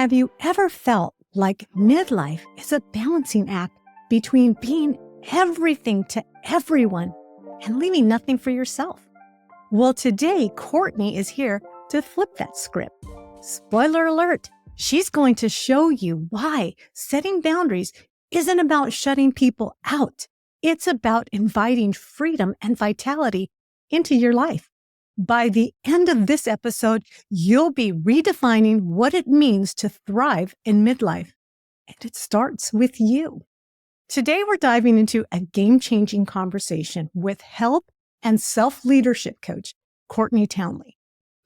Have you ever felt like midlife is a balancing act between being everything to everyone and leaving nothing for yourself? Well, today, Courtney is here to flip that script. Spoiler alert, she's going to show you why setting boundaries isn't about shutting people out. It's about inviting freedom and vitality into your life. By the end of this episode, you'll be redefining what it means to thrive in midlife. And it starts with you. Today, we're diving into a game-changing conversation with health and self-leadership coach, Courtney Townley.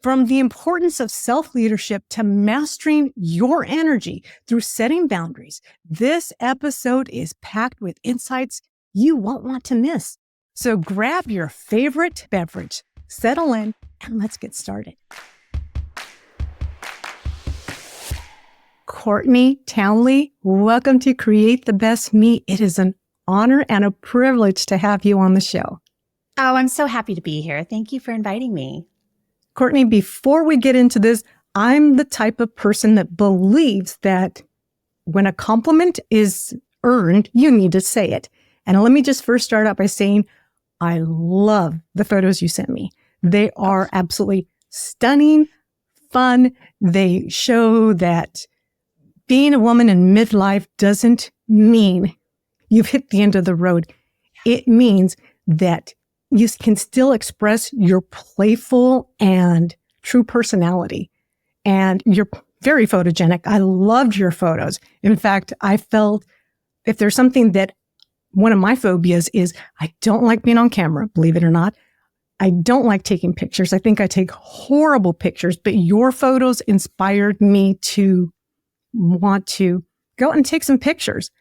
From the importance of self-leadership to mastering your energy through setting boundaries, this episode is packed with insights you won't want to miss. So grab your favorite beverage, settle in, and let's get started. Courtney Townley, welcome to Create the Best Me. It is an honor and a privilege to have you on the show. Oh, I'm so happy to be here. Thank you for inviting me. Courtney, before we get into this, I'm the type of person that believes that when a compliment is earned, you need to say it. And let me just first start out by saying, I love the photos you sent me. They are absolutely stunning, fun. They show that being a woman in midlife doesn't mean you've hit the end of the road. It means that you can still express your playful and true personality. And you're very photogenic. I loved your photos. In fact, I felt if there's something that one of my phobias is I don't like being on camera, believe it or not. I don't like taking pictures. I think I take horrible pictures, but your photos inspired me to want to go and take some pictures.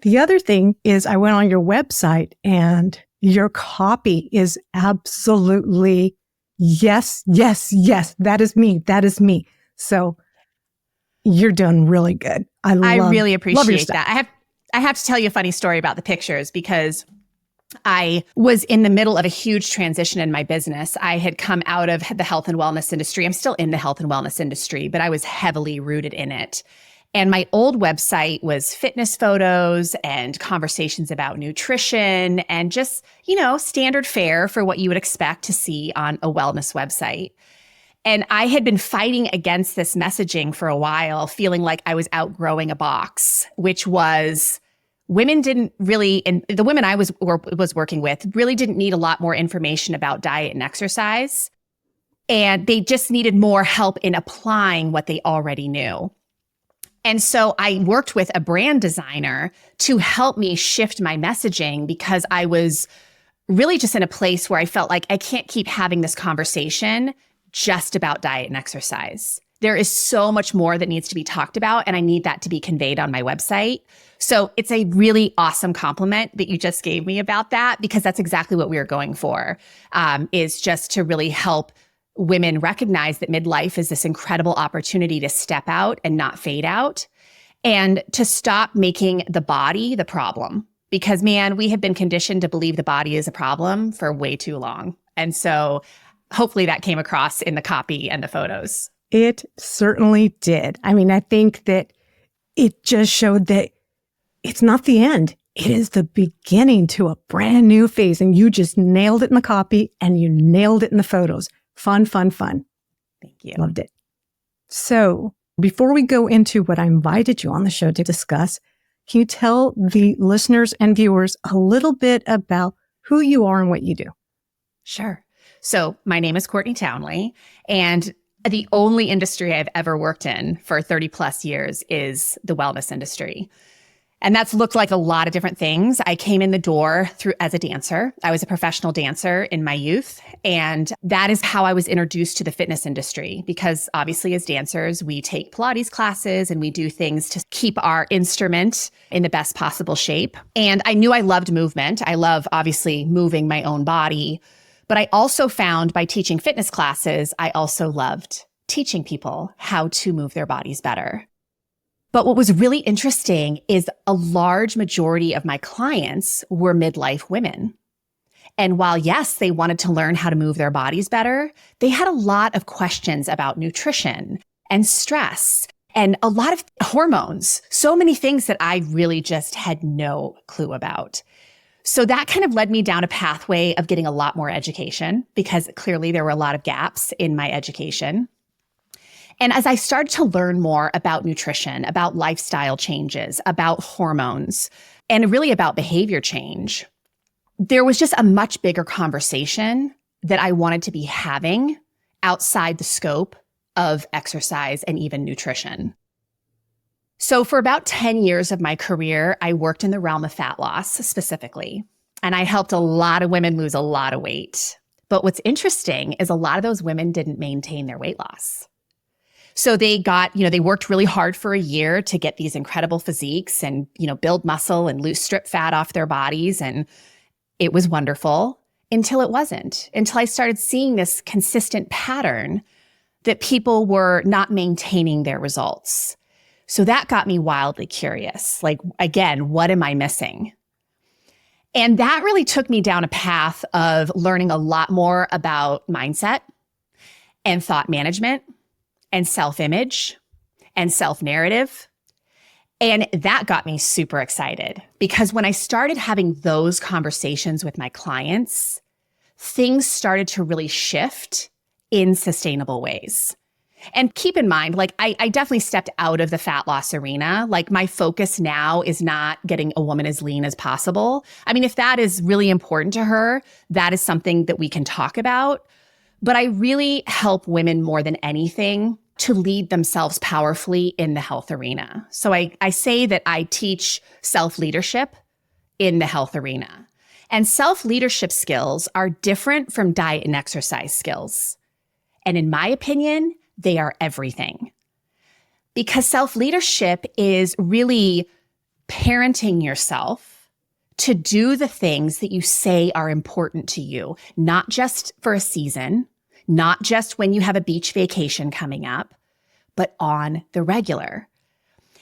The other thing is I went on your website and your copy is absolutely yes, yes, yes. That is me. That is me. So you're doing really good. I really appreciate that. I have to tell you a funny story about the pictures because I was in the middle of a huge transition in my business. I had come out of the health and wellness industry. I'm still in the health and wellness industry, but I was heavily rooted in it. And my old website was fitness photos and conversations about nutrition and just, standard fare for what you would expect to see on a wellness website. And I had been fighting against this messaging for a while, feeling like I was outgrowing a box, which was women didn't really, and the women I was working with really didn't need a lot more information about diet and exercise. And they just needed more help in applying what they already knew. And so I worked with a brand designer to help me shift my messaging because I was really just in a place where I felt like I can't keep having this conversation just about diet and exercise. There is so much more that needs to be talked about, and I need that to be conveyed on my website. So it's a really awesome compliment that you just gave me about that, because that's exactly what we were going for, is just to really help women recognize that midlife is this incredible opportunity to step out and not fade out, and to stop making the body the problem. Because, man, we have been conditioned to believe the body is a problem for way too long. And so hopefully that came across in the copy and the photos. It certainly did. I mean, I think that it just showed that it's not the end. It is the beginning to a brand new phase. And you just nailed it in the copy and you nailed it in the photos. Fun, fun, fun. Thank you. Loved it. So before we go into what I invited you on the show to discuss, can you tell the listeners and viewers a little bit about who you are and what you do? Sure. So my name is Courtney Townley, and the only industry I've ever worked in for 30 plus years is the wellness industry. And that's looked like a lot of different things. I came in the door as a dancer. I was a professional dancer in my youth. And that is how I was introduced to the fitness industry, because obviously as dancers, we take Pilates classes and we do things to keep our instrument in the best possible shape. And I knew I loved movement. I love obviously moving my own body. But I also found by teaching fitness classes, I also loved teaching people how to move their bodies better. But what was really interesting is a large majority of my clients were midlife women. And while, yes, they wanted to learn how to move their bodies better, they had a lot of questions about nutrition and stress and a lot of hormones, so many things that I really just had no clue about. So that kind of led me down a pathway of getting a lot more education, because clearly there were a lot of gaps in my education. And as I started to learn more about nutrition, about lifestyle changes, about hormones, and really about behavior change, there was just a much bigger conversation that I wanted to be having outside the scope of exercise and even nutrition. So for about 10 years of my career, I worked in the realm of fat loss specifically, and I helped a lot of women lose a lot of weight. But what's interesting is a lot of those women didn't maintain their weight loss. So they worked really hard for a year to get these incredible physiques and, build muscle and lose strip fat off their bodies. And it was wonderful until it wasn't, until I started seeing this consistent pattern that people were not maintaining their results. So that got me wildly curious. Like, again, what am I missing? And that really took me down a path of learning a lot more about mindset and thought management and self-image and self-narrative. And that got me super excited, because when I started having those conversations with my clients, things started to really shift in sustainable ways. And keep in mind, I definitely stepped out of the fat loss arena. Like, my focus now is not getting a woman as lean as possible. I mean, if that is really important to her, that is something that we can talk about. But I really help women more than anything to lead themselves powerfully in the health arena. So I say that I teach self-leadership in the health arena. And self-leadership skills are different from diet and exercise skills. And in my opinion, they are everything. Because self-leadership is really parenting yourself to do the things that you say are important to you, not just for a season, not just when you have a beach vacation coming up, but on the regular.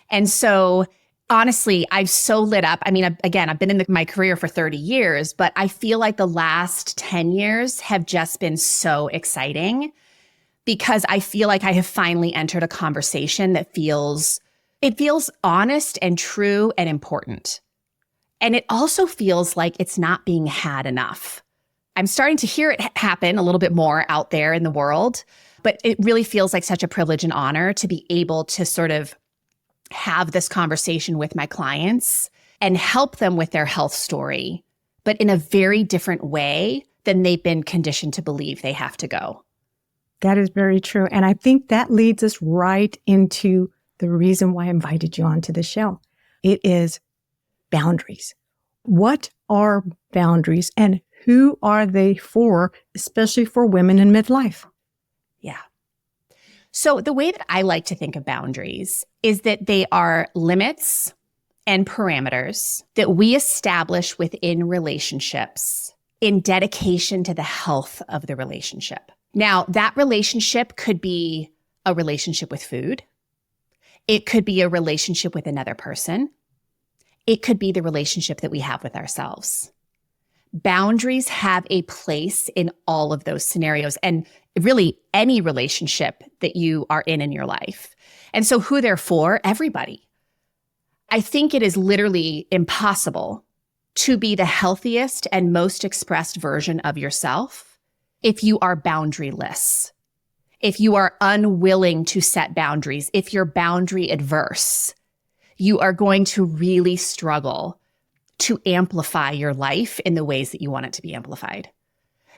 And so honestly, I've so lit up. I mean, again, I've been in my career for 30 years, but I feel like the last 10 years have just been so exciting, because I feel like I have finally entered a conversation that feels honest and true and important. And it also feels like it's not being had enough. I'm starting to hear it happen a little bit more out there in the world, but it really feels like such a privilege and honor to be able to sort of have this conversation with my clients and help them with their health story, but in a very different way than they've been conditioned to believe they have to go. That is very true. And I think that leads us right into the reason why I invited you onto the show. It is boundaries. What are boundaries, and who are they for, especially for women in midlife? Yeah. So the way that I like to think of boundaries is that they are limits and parameters that we establish within relationships in dedication to the health of the relationship. Now, that relationship could be a relationship with food. It could be a relationship with another person. It could be the relationship that we have with ourselves. Boundaries have a place in all of those scenarios, and really any relationship that you are in your life. And so who they're for? Everybody. I think it is literally impossible to be the healthiest and most expressed version of yourself if you are boundaryless, if you are unwilling to set boundaries, if you're boundary adverse, you are going to really struggle to amplify your life in the ways that you want it to be amplified.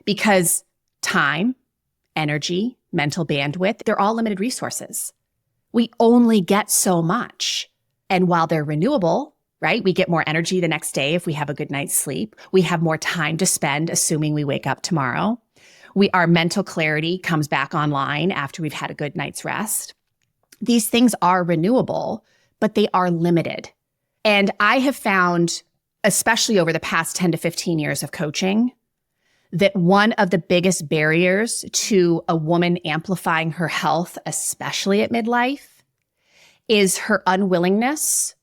Because time, energy, mental bandwidth, they're all limited resources. We only get so much. And while they're renewable, right? We get more energy the next day if we have a good night's sleep. We have more time to spend, assuming we wake up tomorrow. Our mental clarity comes back online after we've had a good night's rest. These things are renewable, but they are limited. And I have found, especially over the past 10 to 15 years of coaching, that one of the biggest barriers to a woman amplifying her health, especially at midlife, is her unwillingness,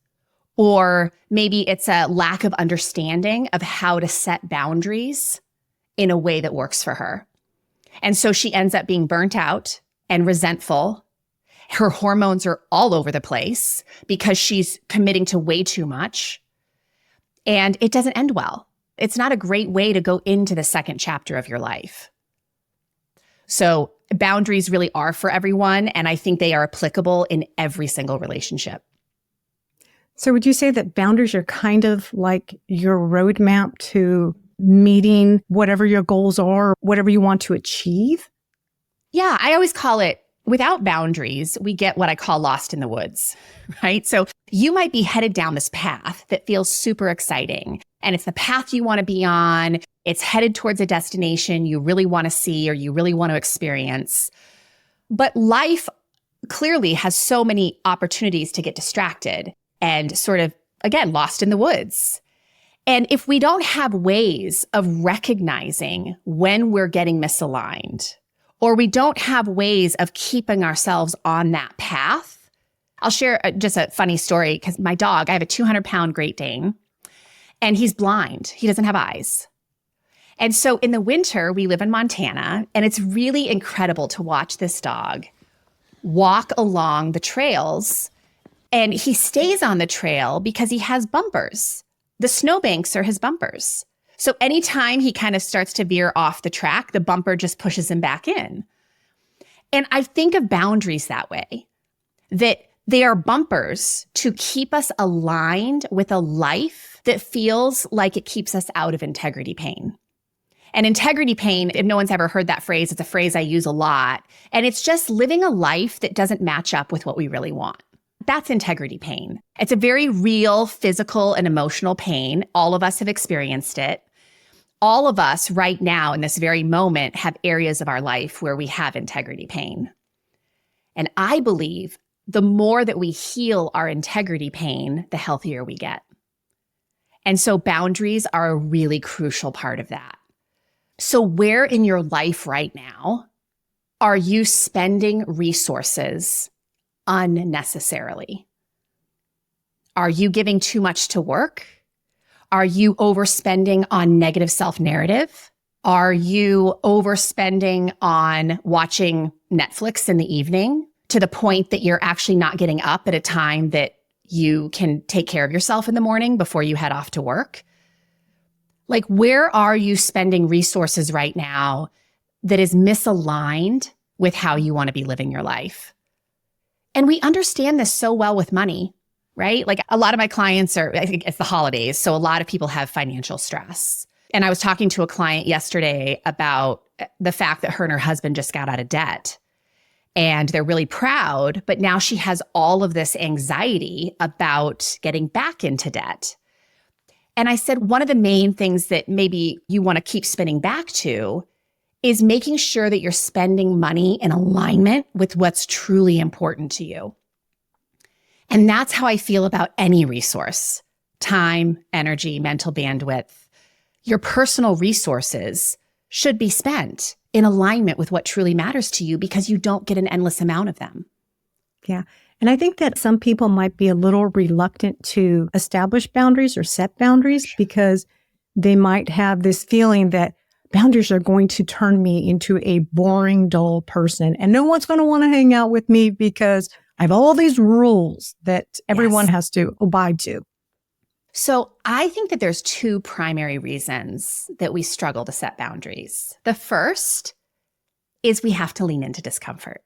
or maybe it's a lack of understanding of how to set boundaries in a way that works for her. And so she ends up being burnt out and resentful, Her hormones are all over the place because she's committing to way too much. And it doesn't end well. It's not a great way to go into the second chapter of your life. So boundaries really are for everyone. And I think they are applicable in every single relationship. So would you say that boundaries are kind of like your roadmap to meeting whatever your goals are, whatever you want to achieve? Yeah, I always call it, without boundaries, we get what I call lost in the woods, right? So you might be headed down this path that feels super exciting, and it's the path you want to be on. It's headed towards a destination you really want to see or you really want to experience. But life clearly has so many opportunities to get distracted and sort of, again, lost in the woods. And if we don't have ways of recognizing when we're getting misaligned, or we don't have ways of keeping ourselves on that path, I'll share just a funny story because my dog, I have a 200-pound Great Dane, and he's blind. He doesn't have eyes. And so in the winter, we live in Montana, and it's really incredible to watch this dog walk along the trails. And he stays on the trail because he has bumpers. The snowbanks are his bumpers. So anytime he kind of starts to veer off the track, the bumper just pushes him back in. And I think of boundaries that way, that they are bumpers to keep us aligned with a life that feels like it keeps us out of integrity pain. And integrity pain, if no one's ever heard that phrase, it's a phrase I use a lot. And it's just living a life that doesn't match up with what we really want. That's integrity pain. It's a very real physical and emotional pain. All of us have experienced it. All of us right now in this very moment have areas of our life where we have integrity pain. And I believe the more that we heal our integrity pain, the healthier we get. And so boundaries are a really crucial part of that. So where in your life right now are you spending resources unnecessarily? Are you giving too much to work? Are you overspending on negative self-narrative? Are you overspending on watching Netflix in the evening to the point that you're actually not getting up at a time that you can take care of yourself in the morning before you head off to work? Like, where are you spending resources right now that is misaligned with how you want to be living your life? And we understand this so well with money, right? Like a lot of my clients I think it's the holidays, so a lot of people have financial stress. And I was talking to a client yesterday about the fact that her and her husband just got out of debt. And they're really proud, but now she has all of this anxiety about getting back into debt. And I said, one of the main things that maybe you want to keep spinning back to is making sure that you're spending money in alignment with what's truly important to you. And that's how I feel about any resource: time, energy, mental bandwidth. Your personal resources should be spent in alignment with what truly matters to you because you don't get an endless amount of them. Yeah. And I think that some people might be a little reluctant to establish boundaries or set boundaries because they might have this feeling that boundaries are going to turn me into a boring, dull person. And no one's going to want to hang out with me because I have all these rules that everyone has to abide to. So I think that there's two primary reasons that we struggle to set boundaries. The first is we have to lean into discomfort.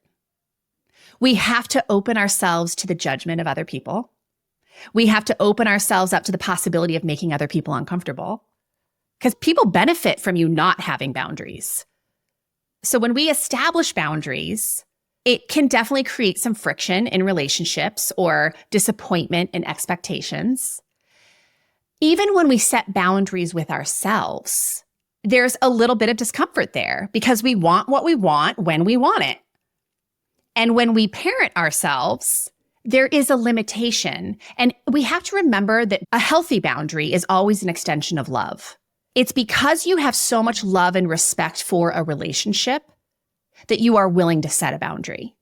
We have to open ourselves to the judgment of other people. We have to open ourselves up to the possibility of making other people uncomfortable because people benefit from you not having boundaries. So when we establish boundaries, it can definitely create some friction in relationships or disappointment in expectations. Even when we set boundaries with ourselves, there's a little bit of discomfort there because we want what we want when we want it. And when we parent ourselves, there is a limitation. And we have to remember that a healthy boundary is always an extension of love. It's because you have so much love and respect for a relationship that you are willing to set a boundary.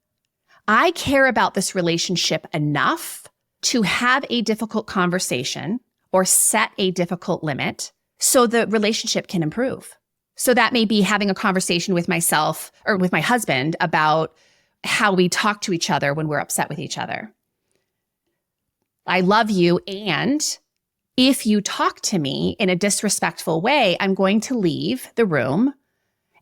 I care about this relationship enough to have a difficult conversation or set a difficult limit so the relationship can improve. So that may be having a conversation with myself or with my husband about how we talk to each other when we're upset with each other. I love you, and if you talk to me in a disrespectful way, I'm going to leave the room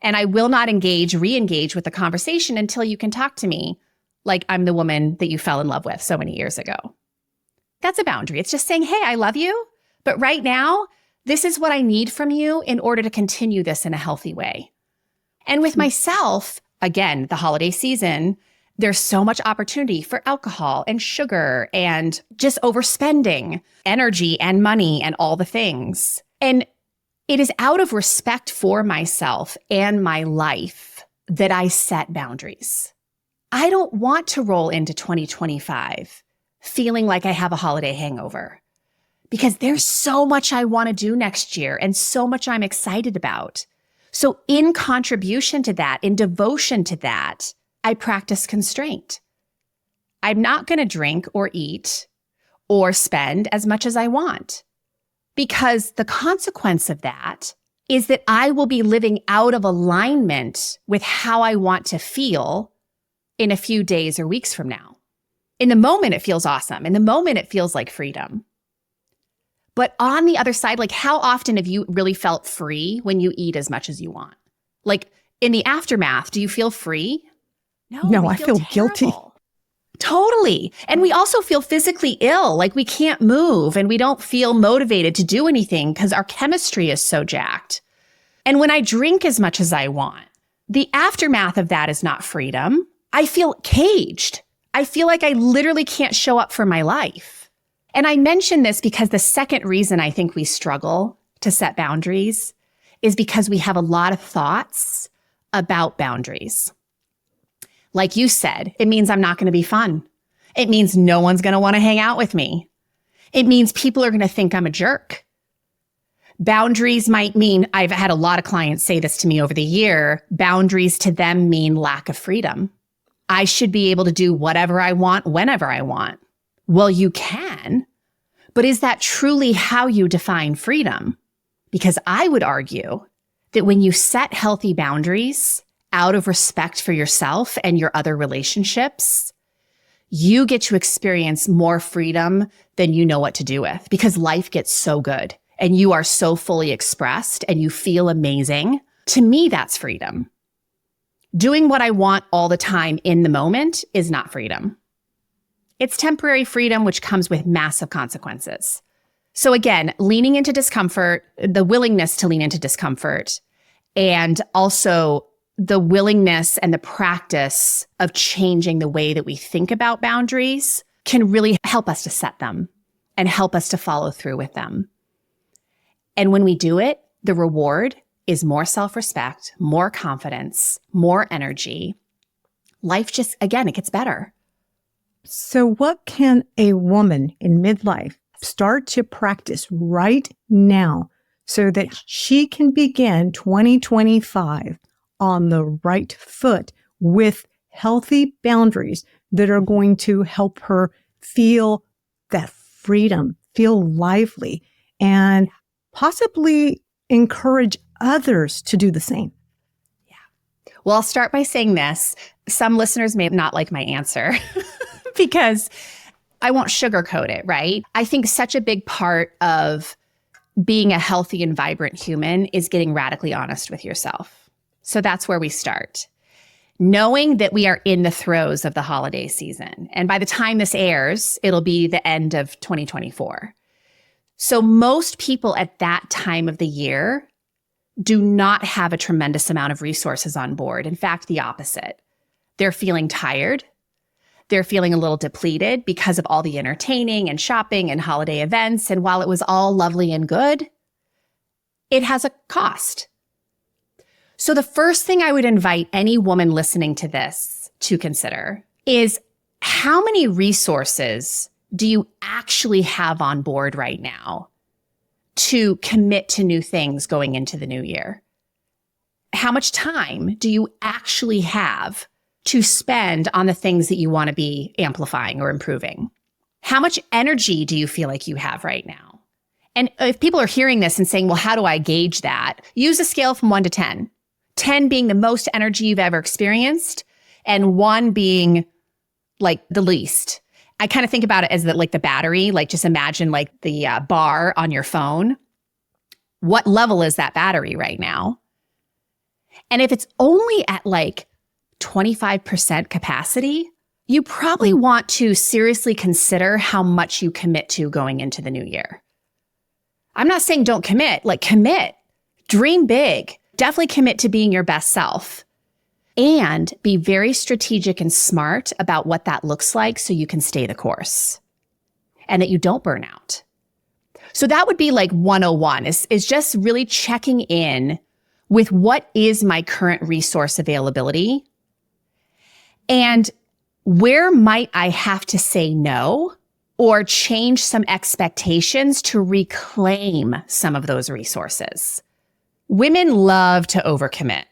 and I will not re-engage with the conversation until you can talk to me like I'm the woman that you fell in love with so many years ago. That's a boundary. It's just saying, hey, I love you, but right now, this is what I need from you in order to continue this in a healthy way. And with myself, again, the holiday season, there's so much opportunity for alcohol and sugar and just overspending energy and money and all the things. And it is out of respect for myself and my life that I set boundaries. I don't want to roll into 2025 feeling like I have a holiday hangover because there's so much I want to do next year and so much I'm excited about. So in contribution to that, in devotion to that, I practice constraint. I'm not going to drink or eat or spend as much as I want because the consequence of that is that I will be living out of alignment with how I want to feel in a few days or weeks from now. In the moment, it feels awesome. In the moment, it feels like freedom. But on the other side, like how often have you really felt free when you eat as much as you want? Like in the aftermath, do you feel free? No, I feel guilty. Totally. And we also feel physically ill, like we can't move and we don't feel motivated to do anything because our chemistry is so jacked. And when I drink as much as I want, the aftermath of that is not freedom. I feel caged. I feel like I literally can't show up for my life. And I mention this because the second reason I think we struggle to set boundaries is because we have a lot of thoughts about boundaries. Like you said, it means I'm not going to be fun. It means no one's going to want to hang out with me. It means people are going to think I'm a jerk. Boundaries might mean, I've had a lot of clients say this to me over the year, boundaries to them mean lack of freedom. I should be able to do whatever I want, whenever I want. Well, you can, but is that truly how you define freedom? Because I would argue that when you set healthy boundaries out of respect for yourself and your other relationships, you get to experience more freedom than you know what to do with because life gets so good and you are so fully expressed and you feel amazing. To me, that's freedom. Doing what I want all the time in the moment is not freedom. It's temporary freedom, which comes with massive consequences. So again, leaning into discomfort, the willingness to lean into discomfort, and also the willingness and the practice of changing the way that we think about boundaries can really help us to set them and help us to follow through with them. And when we do it, the reward is more self-respect, more confidence, more energy. Life just, again, it gets better. So what can a woman in midlife start to practice right now so that she can begin 2025 on the right foot with healthy boundaries that are going to help her feel that freedom, feel lively, and possibly encourage others to do the same? Yeah. Well, I'll start by saying this. Some listeners may not like my answer because I won't sugarcoat it, right? I think such a big part of being a healthy and vibrant human is getting radically honest with yourself. So that's where we start. Knowing that we are in the throes of the holiday season. And by the time this airs, it'll be the end of 2024. So most people at that time of the year do not have a tremendous amount of resources on board. In fact, the opposite. They're feeling tired. They're feeling a little depleted because of all the entertaining and shopping and holiday events. And while it was all lovely and good, it has a cost. So the first thing I would invite any woman listening to this to consider is how many resources do you actually have on board right now to commit to new things going into the new year? How much time do you actually have to spend on the things that you want to be amplifying or improving? How much energy do you feel like you have right now? And if people are hearing this and saying, well, how do I gauge that? Use a scale from 1 to 10. 10 being the most energy you've ever experienced, and one being like the least. I kind of think about it as like the battery, like just imagine like the bar on your phone. What level is that battery right now? And if it's only at like 25% capacity, you probably want to seriously consider how much you commit to going into the new year. I'm not saying don't commit, like commit, dream big, definitely commit to being your best self, and be very strategic and smart about what that looks like so you can stay the course and that you don't burn out. So that would be like 101 is just really checking in with what is my current resource availability and where might I have to say no or change some expectations to reclaim some of those resources. Women love to overcommit.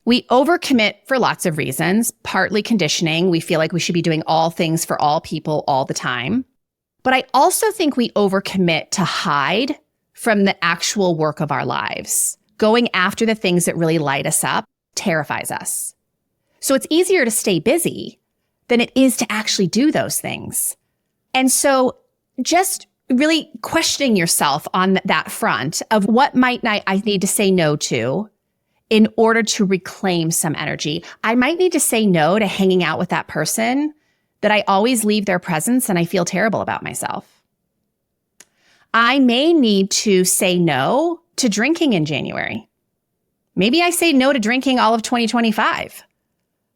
We overcommit for lots of reasons, partly conditioning. We feel like we should be doing all things for all people all the time. But I also think we overcommit to hide from the actual work of our lives. Going after the things that really light us up terrifies us. So it's easier to stay busy than it is to actually do those things. And so just really questioning yourself on that front of what might I need to say no to in order to reclaim some energy. I might need to say no to hanging out with that person that I always leave their presence and I feel terrible about myself. I may need to say no to drinking in January. Maybe I say no to drinking all of 2025.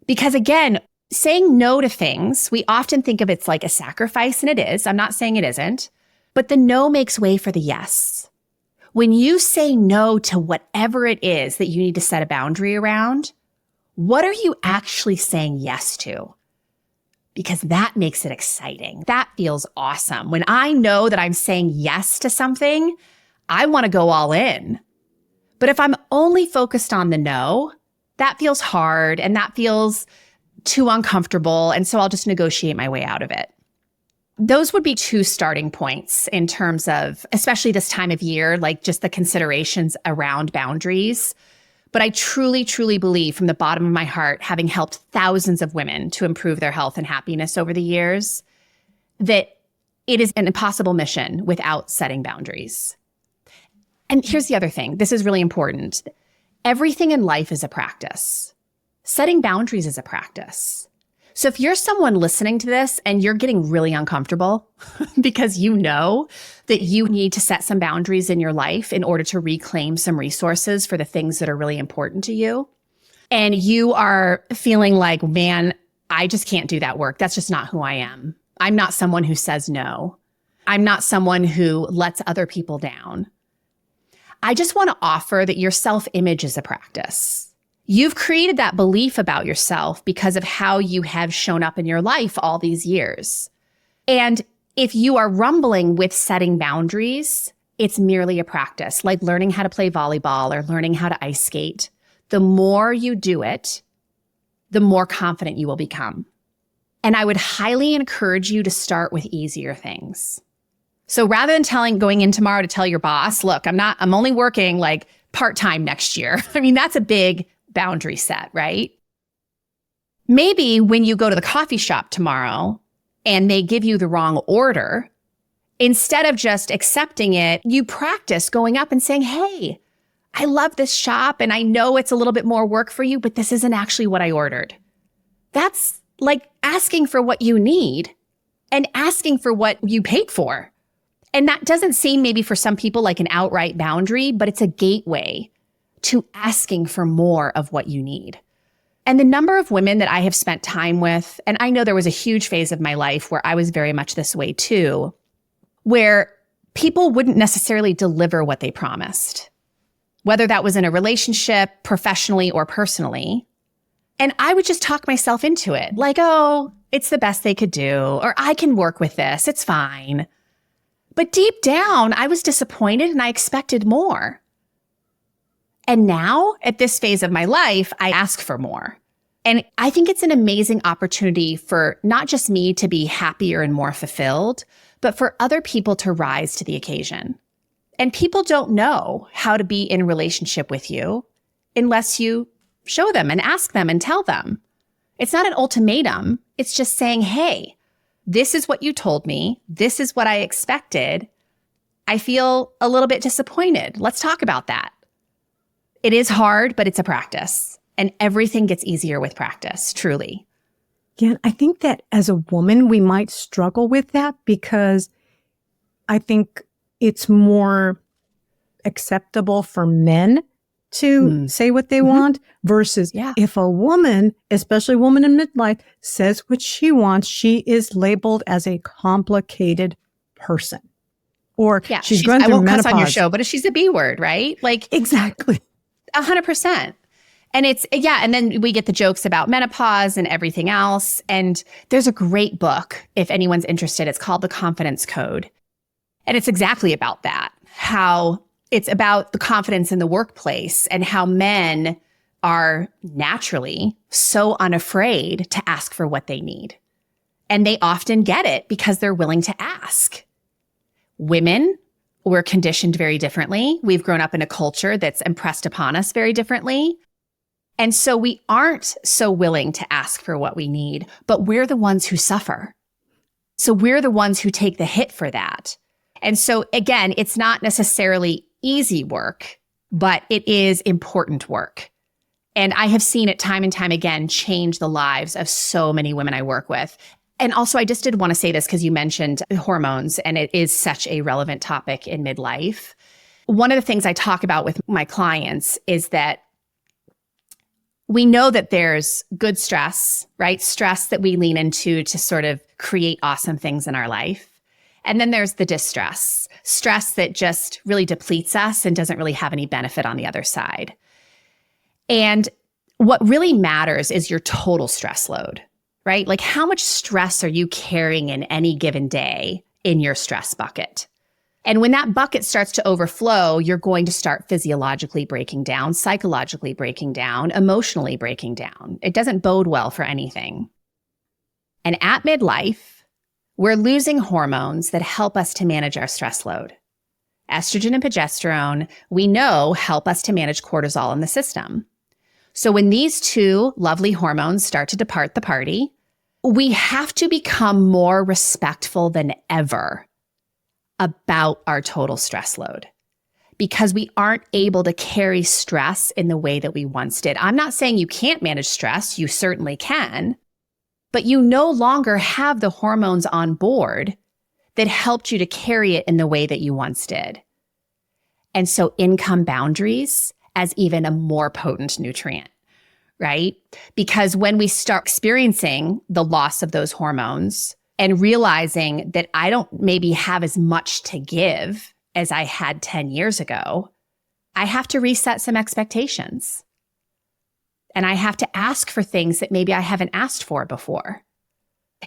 Because again, saying no to things, we often think of it's like a sacrifice, and it is. I'm not saying it isn't, but the no makes way for the yes. When you say no to whatever it is that you need to set a boundary around, what are you actually saying yes to? Because that makes it exciting. That feels awesome. When I know that I'm saying yes to something, I want to go all in. But if I'm only focused on the no, that feels hard and that feels too uncomfortable. And so I'll just negotiate my way out of it. Those would be two starting points in terms of, especially this time of year, like just the considerations around boundaries. But I truly, truly believe from the bottom of my heart, having helped thousands of women to improve their health and happiness over the years, that it is an impossible mission without setting boundaries. And here's the other thing. This is really important. Everything in life is a practice. Setting boundaries is a practice. So if you're someone listening to this and you're getting really uncomfortable because you know that you need to set some boundaries in your life in order to reclaim some resources for the things that are really important to you, and you are feeling like, man, I just can't do that work. That's just not who I am. I'm not someone who says no. I'm not someone who lets other people down. I just want to offer that your self-image is a practice. You've created that belief about yourself because of how you have shown up in your life all these years. And if you are rumbling with setting boundaries, it's merely a practice, like learning how to play volleyball or learning how to ice skate. The more you do it, the more confident you will become. And I would highly encourage you to start with easier things. So rather than going in tomorrow to tell your boss, look, I'm only working like part-time next year. I mean, that's a big boundary set, right? Maybe when you go to the coffee shop tomorrow and they give you the wrong order, instead of just accepting it, you practice going up and saying, hey, I love this shop and I know it's a little bit more work for you, but this isn't actually what I ordered. That's like asking for what you need and asking for what you paid for. And that doesn't seem maybe for some people like an outright boundary, but it's a gateway to asking for more of what you need. And the number of women that I have spent time with, and I know there was a huge phase of my life where I was very much this way too, where people wouldn't necessarily deliver what they promised, whether that was in a relationship, professionally or personally. And I would just talk myself into it, like, oh, it's the best they could do, or I can work with this, it's fine. But deep down, I was disappointed and I expected more. And now, at this phase of my life, I ask for more. And I think it's an amazing opportunity for not just me to be happier and more fulfilled, but for other people to rise to the occasion. And people don't know how to be in relationship with you unless you show them and ask them and tell them. It's not an ultimatum. It's just saying, hey, this is what you told me. This is what I expected. I feel a little bit disappointed. Let's talk about that. It is hard, but it's a practice. And everything gets easier with practice, truly. Yeah, I think that as a woman, we might struggle with that because I think it's more acceptable for men to say what they want versus if a woman, especially a woman in midlife, says what she wants, she is labeled as a complicated person. Or she's going through menopause. I won't cuss on your show, but she's a B word, right? Like exactly. 100%. And and then we get the jokes about menopause and everything else. And there's a great book, if anyone's interested. It's called The Confidence Code. And it's exactly about that, how it's about the confidence in the workplace and how men are naturally so unafraid to ask for what they need. And they often get it because they're willing to ask. Women, we're conditioned very differently. We've grown up in a culture that's impressed upon us very differently. And so we aren't so willing to ask for what we need, but we're the ones who suffer. So we're the ones who take the hit for that. And so again, it's not necessarily easy work, but it is important work. And I have seen it time and time again change the lives of so many women I work with. And also, I just did want to say this because you mentioned hormones, and it is such a relevant topic in midlife. One of the things I talk about with my clients is that we know that there's good stress, right? Stress that we lean into to sort of create awesome things in our life. And then there's the distress, stress that just really depletes us and doesn't really have any benefit on the other side. And what really matters is your total stress load, right? Like how much stress are you carrying in any given day in your stress bucket? And when that bucket starts to overflow, you're going to start physiologically breaking down, psychologically breaking down, emotionally breaking down. It doesn't bode well for anything. And at midlife, we're losing hormones that help us to manage our stress load. Estrogen and progesterone, we know, help us to manage cortisol in the system. So when these two lovely hormones start to depart the party, we have to become more respectful than ever about our total stress load because we aren't able to carry stress in the way that we once did. I'm not saying you can't manage stress. You certainly can. But you no longer have the hormones on board that helped you to carry it in the way that you once did. And so in come boundaries as even a more potent nutrient, right? Because when we start experiencing the loss of those hormones and realizing that I don't maybe have as much to give as I had 10 years ago, I have to reset some expectations. And I have to ask for things that maybe I haven't asked for before.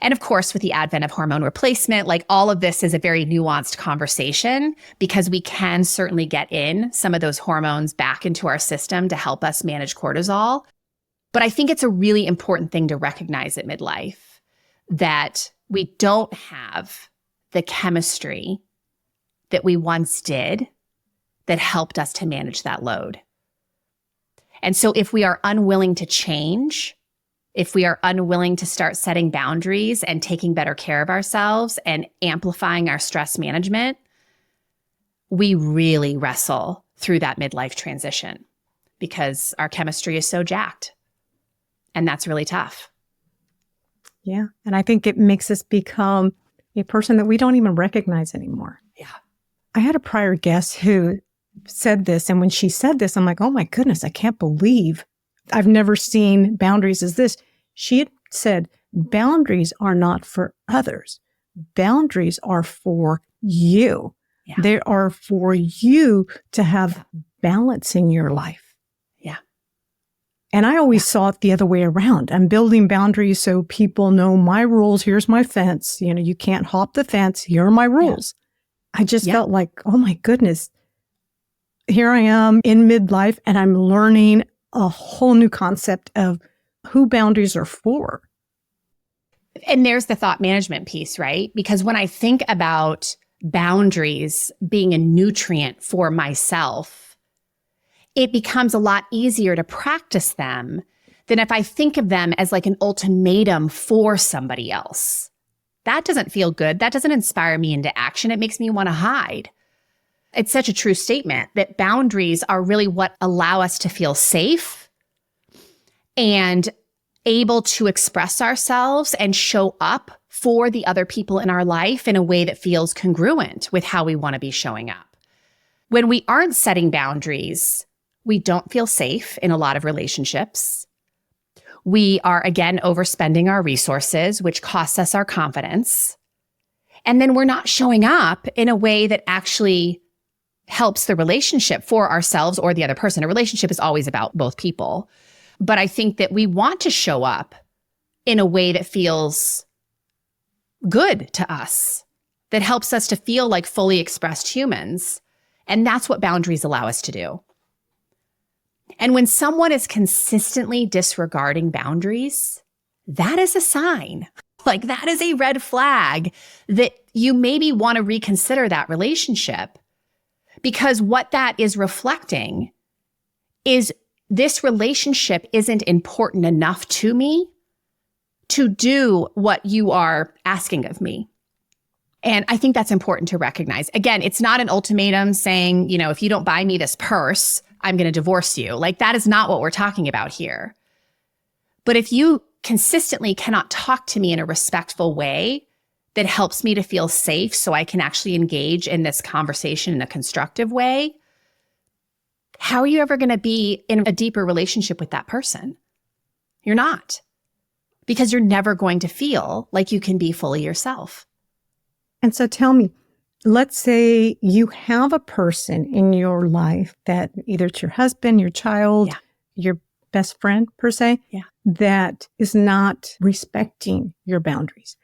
And of course, with the advent of hormone replacement, like all of this is a very nuanced conversation because we can certainly get in some of those hormones back into our system to help us manage cortisol. But I think it's a really important thing to recognize at midlife that we don't have the chemistry that we once did that helped us to manage that load. And so if we are unwilling to change, if we are unwilling to start setting boundaries and taking better care of ourselves and amplifying our stress management, we really wrestle through that midlife transition because our chemistry is so jacked. And that's really tough. Yeah. And I think it makes us become a person that we don't even recognize anymore. Yeah. I had a prior guest who said this. And when she said this, I'm like, oh my goodness, I can't believe I've never seen boundaries as this. She had said, boundaries are not for others. Boundaries are for you. Yeah. They are for you to have balance in your life. Yeah. And I always saw it the other way around. I'm building boundaries so people know my rules. Here's my fence. You know, you can't hop the fence. Here are my rules. Yeah. I just felt like, oh my goodness, here I am in midlife and I'm learning a whole new concept of who boundaries are for. And there's the thought management piece, right? Because when I think about boundaries being a nutrient for myself, it becomes a lot easier to practice them than if I think of them as like an ultimatum for somebody else. That doesn't feel good. That doesn't inspire me into action. It makes me want to hide. It's such a true statement that boundaries are really what allow us to feel safe and able to express ourselves and show up for the other people in our life in a way that feels congruent with how we want to be showing up. When we aren't setting boundaries, we don't feel safe in a lot of relationships. We are, again, overspending our resources, which costs us our confidence. And then we're not showing up in a way that actually helps the relationship for ourselves or the other person. A relationship is always about both people. But I think that we want to show up in a way that feels good to us, that helps us to feel like fully expressed humans. And that's what boundaries allow us to do. And when someone is consistently disregarding boundaries, that is a sign. Like that is a red flag that you maybe want to reconsider that relationship. Because what that is reflecting is this relationship isn't important enough to me to do what you are asking of me. And I think that's important to recognize. Again, it's not an ultimatum saying, if you don't buy me this purse, I'm going to divorce you. Like that is not what we're talking about here. But if you consistently cannot talk to me in a respectful way that helps me to feel safe so I can actually engage in this conversation in a constructive way, how are you ever going to be in a deeper relationship with that person? You're not. Because you're never going to feel like you can be fully yourself. And so tell me, let's say you have a person in your life that either it's your husband, your child, your best friend per se, that is not respecting your boundaries.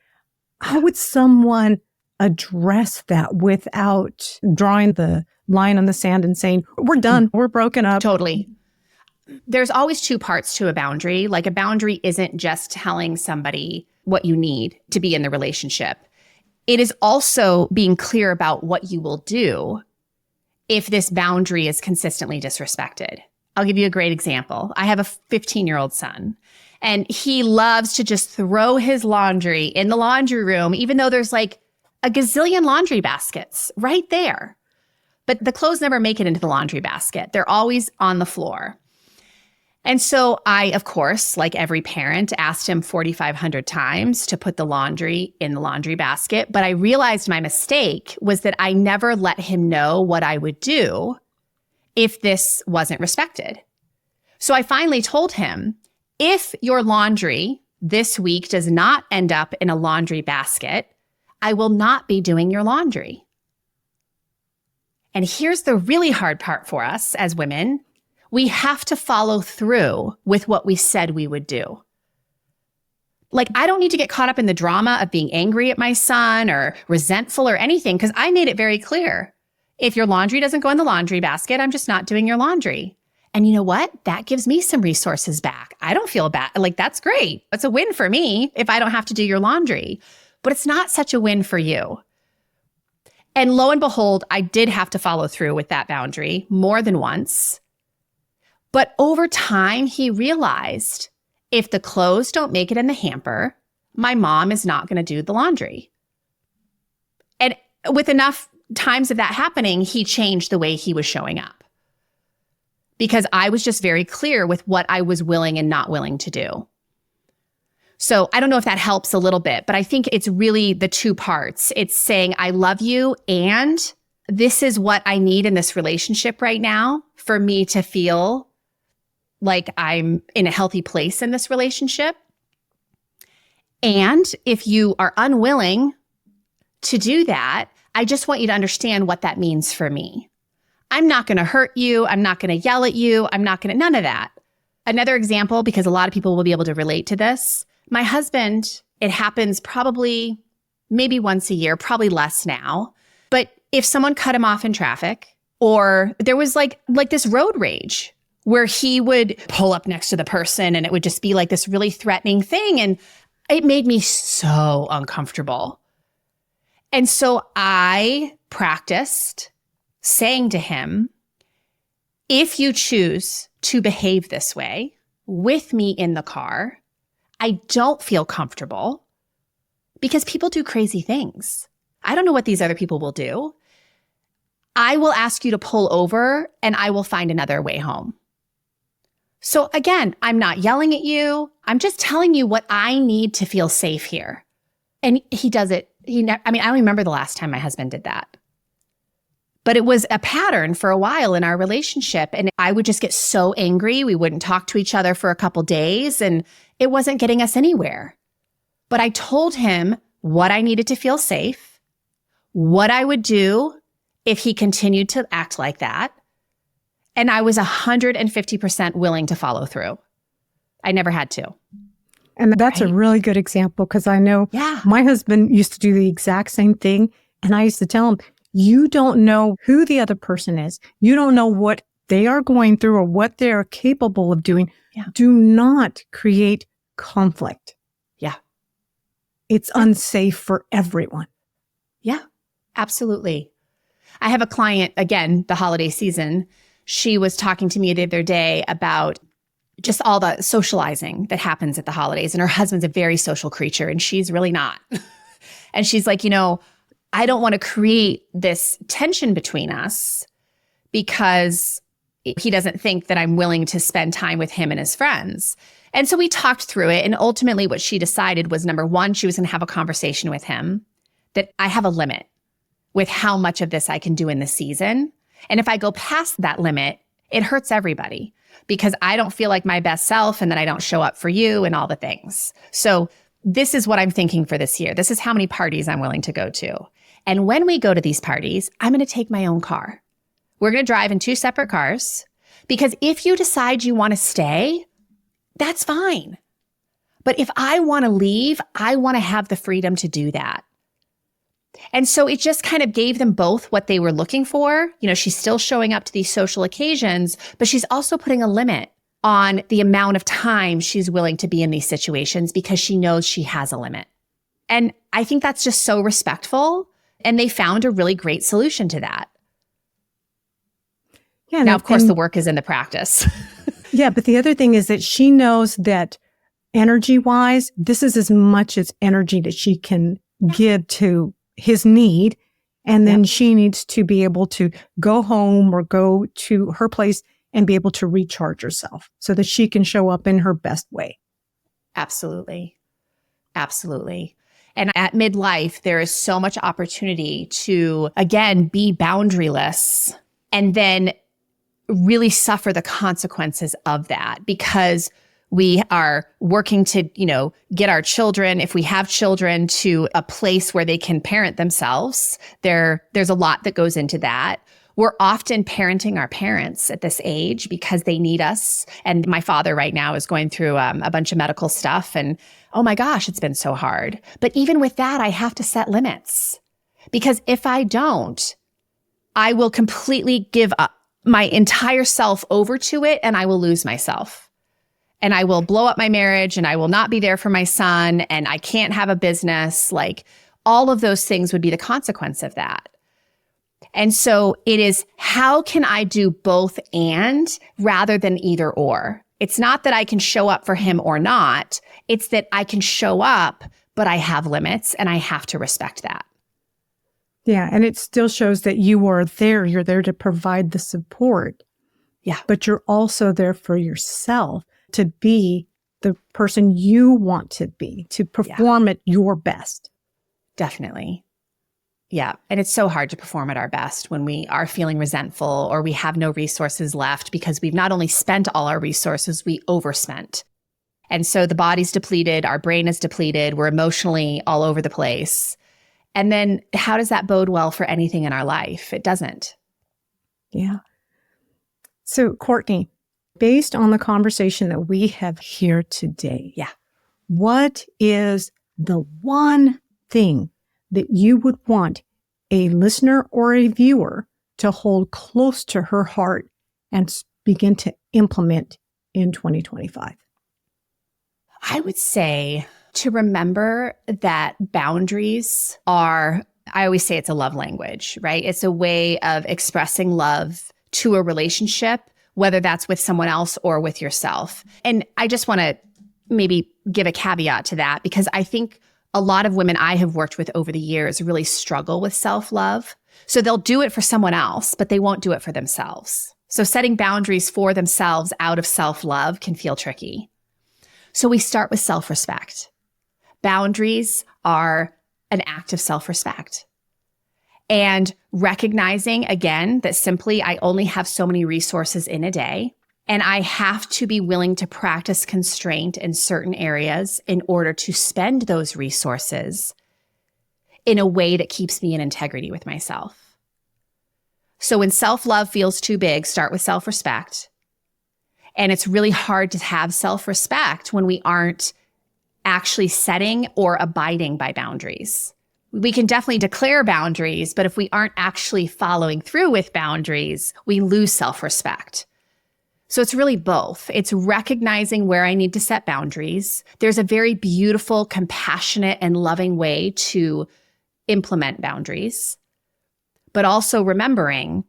How would someone address that without drawing the line on the sand and saying, we're done, we're broken up? Totally. There's always two parts to a boundary. Like a boundary isn't just telling somebody what you need to be in the relationship. It is also being clear about what you will do if this boundary is consistently disrespected. I'll give you a great example. I have a 15-year-old son, and he loves to just throw his laundry in the laundry room, even though there's like a gazillion laundry baskets right there. But the clothes never make it into the laundry basket. They're always on the floor. And so I, of course, like every parent, asked him 4,500 times to put the laundry in the laundry basket. But I realized my mistake was that I never let him know what I would do if this wasn't respected. So I finally told him, if your laundry this week does not end up in a laundry basket, I will not be doing your laundry. And here's the really hard part for us as women. We have to follow through with what we said we would do. Like, I don't need to get caught up in the drama of being angry at my son or resentful or anything, because I made it very clear. If your laundry doesn't go in the laundry basket, I'm just not doing your laundry. And you know what? That gives me some resources back. I don't feel bad. Like, that's great. It's a win for me if I don't have to do your laundry. But it's not such a win for you. And lo and behold, I did have to follow through with that boundary more than once. But over time, he realized if the clothes don't make it in the hamper, my mom is not going to do the laundry. And with enough times of that happening, he changed the way he was showing up. Because I was just very clear with what I was willing and not willing to do. So I don't know if that helps a little bit, but I think it's really the two parts. It's saying, I love you, and this is what I need in this relationship right now for me to feel like I'm in a healthy place in this relationship. And if you are unwilling to do that, I just want you to understand what that means for me. I'm not going to hurt you. I'm not going to yell at you. None of that. Another example, because a lot of people will be able to relate to this. My husband, it happens probably maybe once a year, probably less now. But if someone cut him off in traffic, or there was like this road rage where he would pull up next to the person and it would just be like this really threatening thing. And it made me so uncomfortable. And so I practiced saying to him, if you choose to behave this way, with me in the car. I don't feel comfortable because people do crazy things. I don't know what these other people will do. I will ask you to pull over and I will find another way home. So again, I'm not yelling at you. I'm just telling you what I need to feel safe here. And he does it. I don't remember the last time my husband did that. But it was a pattern for a while in our relationship. And I would just get so angry. We wouldn't talk to each other for a couple days and it wasn't getting us anywhere. But I told him what I needed to feel safe, what I would do if he continued to act like that. And I was 150% willing to follow through. I never had to. And that's a really good example because I know my husband used to do the exact same thing. And I used to tell him, you don't know who the other person is. You don't know what they are going through or what they are capable of doing. Yeah. Do not create conflict. Yeah. It's unsafe for everyone. Yeah, absolutely. I have a client, again, the holiday season. She was talking to me the other day about just all the socializing that happens at the holidays. And her husband's a very social creature and she's really not. And she's like, I don't want to create this tension between us because he doesn't think that I'm willing to spend time with him and his friends. And so we talked through it. And ultimately what she decided was, number one, she was going to have a conversation with him that I have a limit with how much of this I can do in the season. And if I go past that limit, it hurts everybody because I don't feel like my best self and then I don't show up for you and all the things. So this is what I'm thinking for this year. This is how many parties I'm willing to go to. And when we go to these parties, I'm going to take my own car. We're going to drive in 2 separate cars because if you decide you want to stay, that's fine. But if I want to leave, I want to have the freedom to do that. And so it just kind of gave them both what they were looking for. She's still showing up to these social occasions, but she's also putting a limit on the amount of time she's willing to be in these situations because she knows she has a limit. And I think that's just so respectful. And they found a really great solution to that. Yeah. Now, of course, the work is in the practice. Yeah. But the other thing is that she knows that energy-wise, this is as much as energy that she can give to his need. And then she needs to be able to go home or go to her place and be able to recharge herself so that she can show up in her best way. Absolutely. Absolutely. And at midlife, there is so much opportunity to, again, be boundaryless and then really suffer the consequences of that because we are working to, get our children, if we have children, to a place where they can parent themselves. There's a lot that goes into that. We're often parenting our parents at this age because they need us. And my father right now is going through a bunch of medical stuff. And oh my gosh, it's been so hard. But even with that, I have to set limits because if I don't, I will completely give up my entire self over to it and I will lose myself. And I will blow up my marriage and I will not be there for my son and I can't have a business. Like all of those things would be the consequence of that. And so it is, how can I do both and rather than either or? It's not that I can show up for him or not. It's that I can show up, but I have limits and I have to respect that. Yeah. And it still shows that you are there. You're there to provide the support. Yeah. But you're also there for yourself to be the person you want to be, to perform at your best. Definitely. Yeah. And it's so hard to perform at our best when we are feeling resentful or we have no resources left because we've not only spent all our resources, we overspent. And so the body's depleted, our brain is depleted, we're emotionally all over the place. And then how does that bode well for anything in our life? It doesn't. Yeah. So Courtney, based on the conversation that we have here today, what is the one thing that you would want a listener or a viewer to hold close to her heart and begin to implement in 2025? I would say to remember that boundaries are, I always say it's a love language, right? It's a way of expressing love to a relationship whether that's with someone else or with yourself. And I just want to maybe give a caveat to that, because I think a lot of women I have worked with over the years really struggle with self-love. So they'll do it for someone else, but they won't do it for themselves. So setting boundaries for themselves out of self-love can feel tricky. So we start with self-respect. Boundaries are an act of self-respect. And recognizing, again, that simply I only have so many resources in a day, and I have to be willing to practice constraint in certain areas in order to spend those resources in a way that keeps me in integrity with myself. So when self-love feels too big, start with self-respect. And it's really hard to have self-respect when we aren't actually setting or abiding by boundaries. We can definitely declare boundaries, but if we aren't actually following through with boundaries, we lose self-respect. So it's really both. It's recognizing where I need to set boundaries. There's a very beautiful, compassionate, and loving way to implement boundaries, but also remembering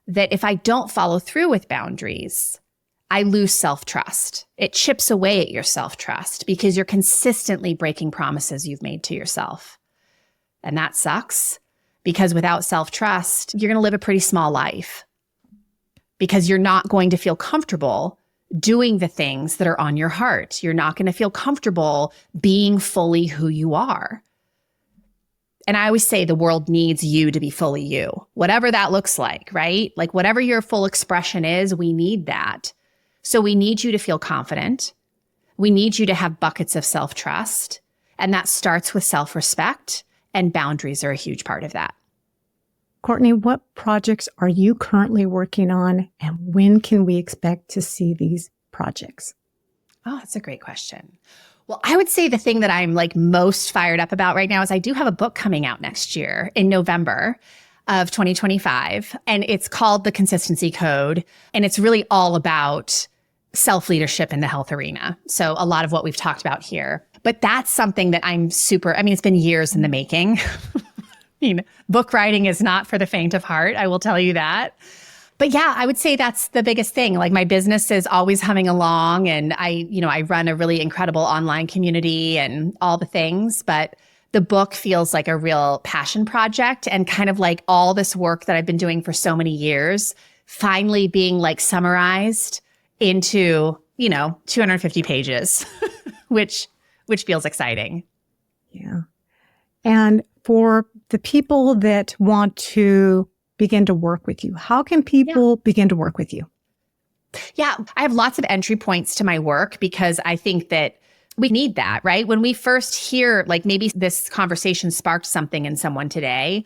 that if I don't follow through with boundaries, I lose self-trust. It chips away at your self-trust because you're consistently breaking promises you've made to yourself. And that sucks, because without self-trust, you're going to live a pretty small life, because you're not going to feel comfortable doing the things that are on your heart. You're not going to feel comfortable being fully who you are. And I always say the world needs you to be fully you, whatever that looks like, right? Like whatever your full expression is, we need that. So we need you to feel confident. We need you to have buckets of self-trust. And that starts with self-respect, and boundaries are a huge part of that. Courtney, what projects are you currently working on, and when can we expect to see these projects? Oh, that's a great question. Well, I would say the thing that I'm like most fired up about right now is I do have a book coming out next year in November of 2025, and it's called The Consistency Code. And it's really all about self-leadership in the health arena. So a lot of what we've talked about here, but that's something that it's been years in the making. Book writing is not for the faint of heart. I will tell you that. But yeah, I would say that's the biggest thing. Like my business is always humming along, and I run a really incredible online community and all the things, but the book feels like a real passion project, and kind of like all this work that I've been doing for so many years, finally being like summarized into, 250 pages, which feels exciting. Yeah. And for the people that want to begin to work with you, how can people begin to work with you? Yeah, I have lots of entry points to my work, because I think that we need that, right? When we first hear, like maybe this conversation sparked something in someone today,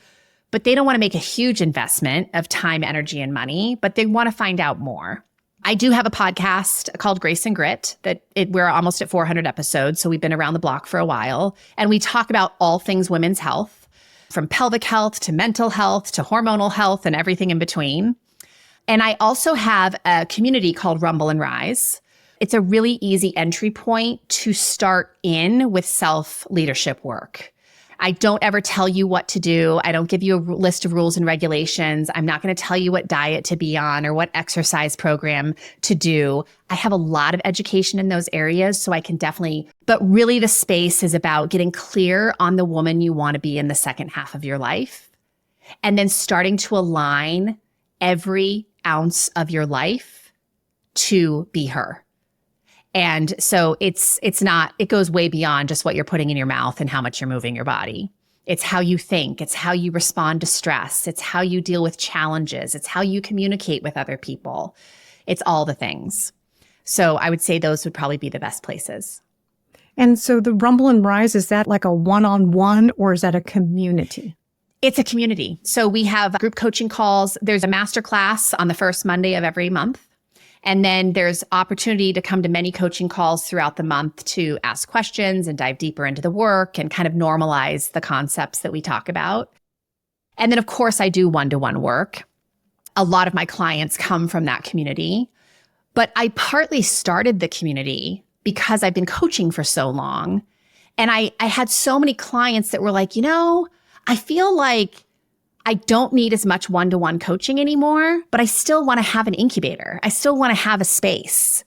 but they don't want to make a huge investment of time, energy, and money, but they want to find out more. I do have a podcast called Grace and Grit we're almost at 400 episodes. So we've been around the block for a while, and we talk about all things women's health, from pelvic health to mental health to hormonal health and everything in between. And I also have a community called Rumble and Rise. It's a really easy entry point to start in with self-leadership work. I don't ever tell you what to do. I don't give you a list of rules and regulations. I'm not going to tell you what diet to be on or what exercise program to do. I have a lot of education in those areas, so I can but really the space is about getting clear on the woman you want to be in the second half of your life, and then starting to align every ounce of your life to be her. And so it goes way beyond just what you're putting in your mouth and how much you're moving your body. It's how you think. It's how you respond to stress. It's how you deal with challenges. It's how you communicate with other people. It's all the things. So I would say those would probably be the best places. And so the Rumble and Rise, is that like a one-on-one, or is that a community? It's a community. So we have group coaching calls. There's a masterclass on the first Monday of every month. And then there's opportunity to come to many coaching calls throughout the month to ask questions and dive deeper into the work and kind of normalize the concepts that we talk about. And then, of course, I do one-to-one work. A lot of my clients come from that community. But I partly started the community because I've been coaching for so long. And I had so many clients that were like, I feel like I don't need as much one-to-one coaching anymore, but I still want to have an incubator. I still want to have a space.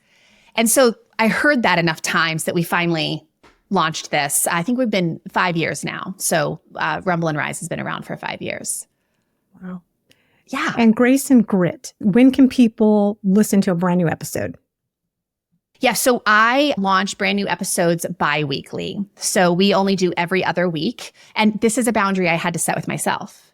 And so I heard that enough times that we finally launched this. I think we've been 5 years now. So Rumble and Rise has been around for 5 years. Wow. Yeah. And Grace and Grit, when can people listen to a brand new episode? Yeah, so I launch brand new episodes bi-weekly. So we only do every other week. And this is a boundary I had to set with myself,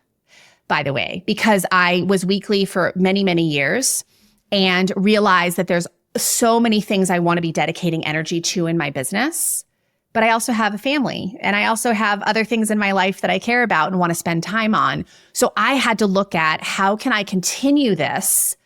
by the way, because I was weekly for many, many years and realized that there's so many things I want to be dedicating energy to in my business. But I also have a family and I also have other things in my life that I care about and want to spend time on. So I had to look at how can I continue this,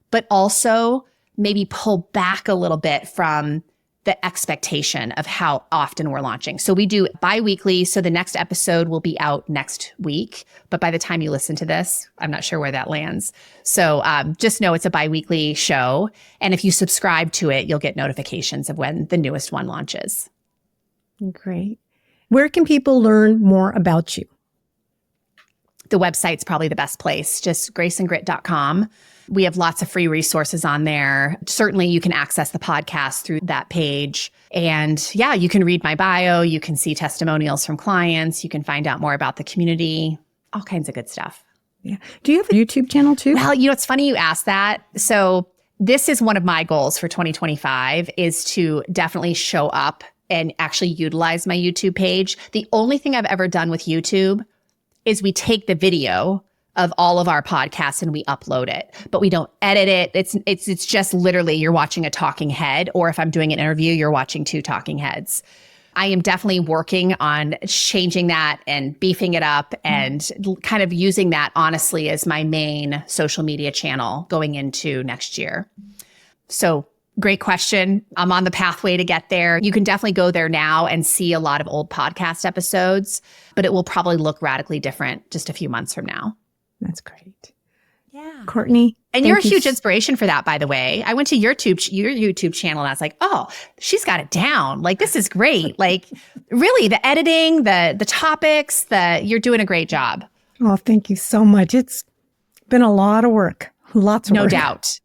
but also maybe pull back a little bit from the expectation of how often we're launching. So we do bi-weekly. So the next episode will be out next week. But by the time you listen to this, I'm not sure where that lands. So just know it's a bi-weekly show. And if you subscribe to it, you'll get notifications of when the newest one launches. Great. Where can people learn more about you? The website's probably the best place, just graceandgrit.com. We have lots of free resources on there. Certainly you can access the podcast through that page. And yeah, you can read my bio. You can see testimonials from clients. You can find out more about the community, all kinds of good stuff. Yeah. Do you have a YouTube channel too? Well, it's funny you asked that. So this is one of my goals for 2025 is to definitely show up and actually utilize my YouTube page. The only thing I've ever done with YouTube is we take the video of all of our podcasts and we upload it, but we don't edit it. It's just literally you're watching a talking head, or if I'm doing an interview, you're watching two talking heads. I am definitely working on changing that and beefing it up and kind of using that honestly as my main social media channel going into next year. So great question. I'm on the pathway to get there. You can definitely go there now and see a lot of old podcast episodes, but it will probably look radically different just a few months from now. That's great. Yeah. Courtney. And you're a huge inspiration for that, by the way. I went to your YouTube channel and I was like, oh, she's got it down. Like, this is great. Like, really, the editing, the topics, you're doing a great job. Oh, thank you so much. It's been a lot of work. Lots of work. No doubt.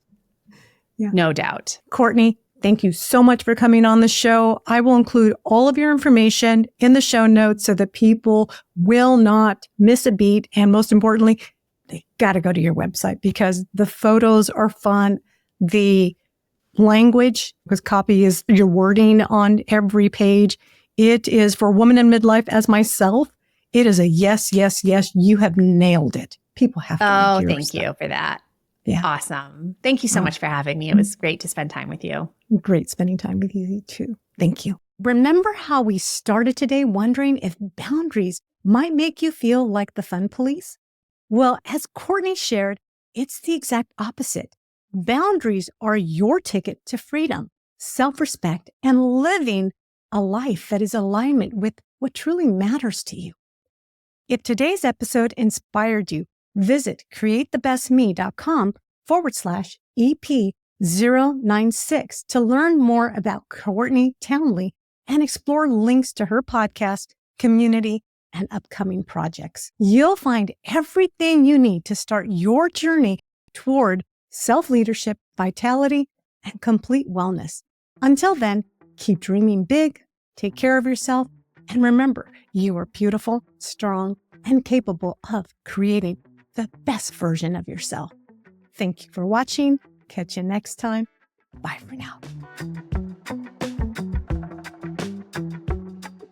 Yeah. No doubt. Courtney, thank you so much for coming on the show. I will include all of your information in the show notes so that people will not miss a beat. And most importantly, they got to go to your website because the photos are fun. The language, because copy is your wording on every page. It is for a woman in midlife as myself. It is a yes, yes, yes. You have nailed it. People have to. Oh, thank you for that. Yeah. Awesome. Thank you so much for having me. It was great to spend time with you. Great spending time with you too. Thank you. Remember how we started today wondering if boundaries might make you feel like the fun police? Well, as Courtney shared, it's the exact opposite. Boundaries are your ticket to freedom, self-respect, and living a life that is in alignment with what truly matters to you. If today's episode inspired you, visit createthebestme.com/EP096 to learn more about Courtney Townley and explore links to her podcast, community, and upcoming projects. You'll find everything you need to start your journey toward self-leadership, vitality, and complete wellness. Until then, keep dreaming big, take care of yourself, and remember, you are beautiful, strong, and capable of creating the best version of yourself. Thank you for watching. Catch you next time. Bye for now.